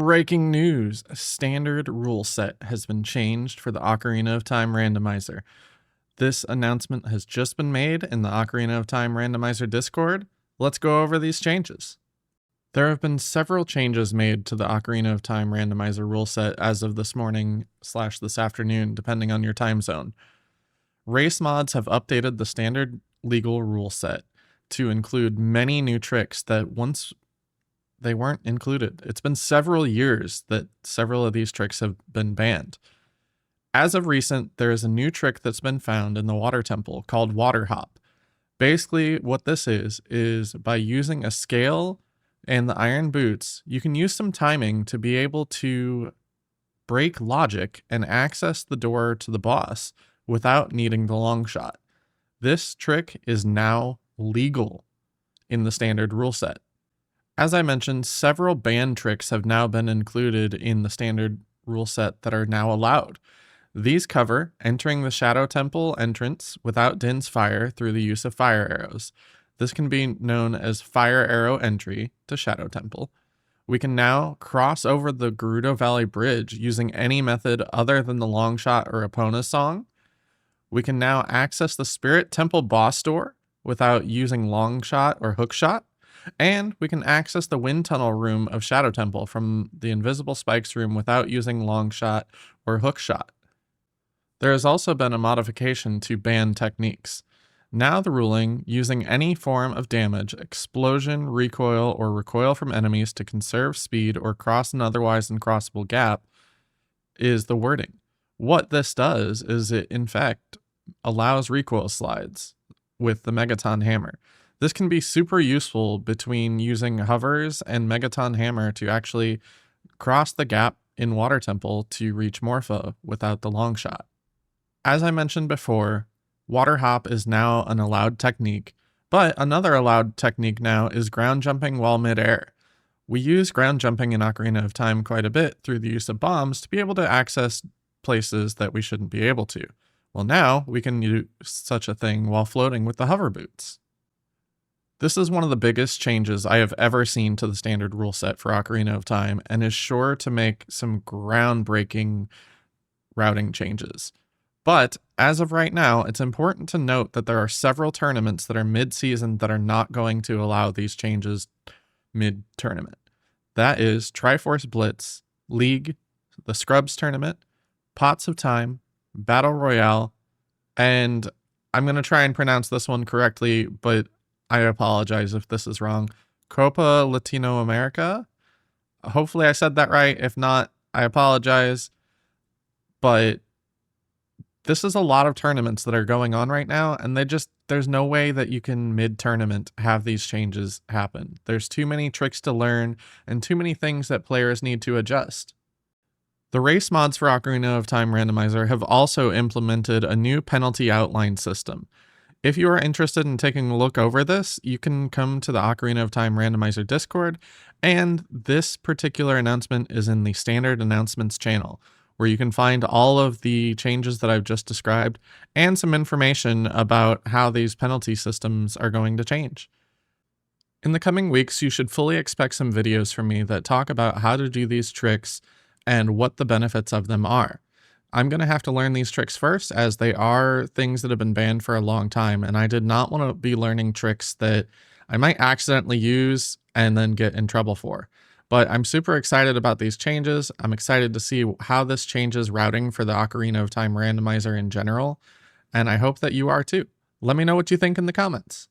Breaking news, Standard Ruleset has been changed for the Ocarina of Time Randomizer. This announcement has just been made in the Ocarina of Time Randomizer Discord. Let's go over these changes. There have been several changes made to the Ocarina of Time Randomizer ruleset as of this morning / this afternoon, depending on your time zone. Race mods have updated the standard legal ruleset to include many new tricks that once they weren't included. It's been several years that several of these tricks have been banned. As of recent, there is a new trick that's been found in the water temple called water hop. Basically, what this is by using a scale and the iron boots, you can use some timing to be able to break logic and access the door to the boss without needing the long shot. This trick is now legal in the standard rule set. As I mentioned, several banned tricks have now been included in the standard rule set that are now allowed. These cover entering the Shadow Temple entrance without Din's fire through the use of fire arrows. This can be known as fire arrow entry to Shadow Temple. We can now cross over the Gerudo Valley Bridge using any method other than the long shot or Epona song. We can now access the Spirit Temple boss door without using long shot or hook shot. And we can access the wind tunnel room of Shadow Temple from the invisible spikes room without using long shot or hook shot. There has also been a modification to banned techniques. Now the ruling, using any form of damage, explosion, recoil, or recoil from enemies to conserve speed or cross an otherwise uncrossable gap, is the wording. What this does is it, in fact, allows recoil slides with the Megaton Hammer. This can be super useful between using hovers and Megaton Hammer to actually cross the gap in Water Temple to reach Morpha without the long shot. As I mentioned before, water hop is now an allowed technique, but another allowed technique now is ground jumping while midair. We use ground jumping in Ocarina of Time quite a bit through the use of bombs to be able to access places that we shouldn't be able to. Well, now we can do such a thing while floating with the hover boots. This is one of the biggest changes I have ever seen to the standard rule set for Ocarina of Time and is sure to make some groundbreaking routing changes. But as of right now, it's important to note that there are several tournaments that are mid-season that are not going to allow these changes mid-tournament. That is Triforce Blitz, League, the Scrubs Tournament, Pots of Time, Battle Royale, and I'm going to try and pronounce this one correctly, but I apologize if this is wrong. Copa Latino America. Hopefully I said that right. If not, I apologize. But this is a lot of tournaments that are going on right now, and there's no way that you can mid-tournament have these changes happen. There's too many tricks to learn and too many things that players need to adjust. The race mods for Ocarina of Time Randomizer have also implemented a new penalty outline system. If you are interested in taking a look over this, you can come to the Ocarina of Time Randomizer Discord, and this particular announcement is in the Standard Announcements channel, where you can find all of the changes that I've just described and some information about how these penalty systems are going to change. In the coming weeks, you should fully expect some videos from me that talk about how to do these tricks and what the benefits of them are. I'm going to have to learn these tricks first, as they are things that have been banned for a long time, and I did not want to be learning tricks that I might accidentally use and then get in trouble for. But I'm super excited about these changes. I'm excited to see how this changes routing for the Ocarina of Time Randomizer in general, and I hope that you are too. Let me know what you think in the comments.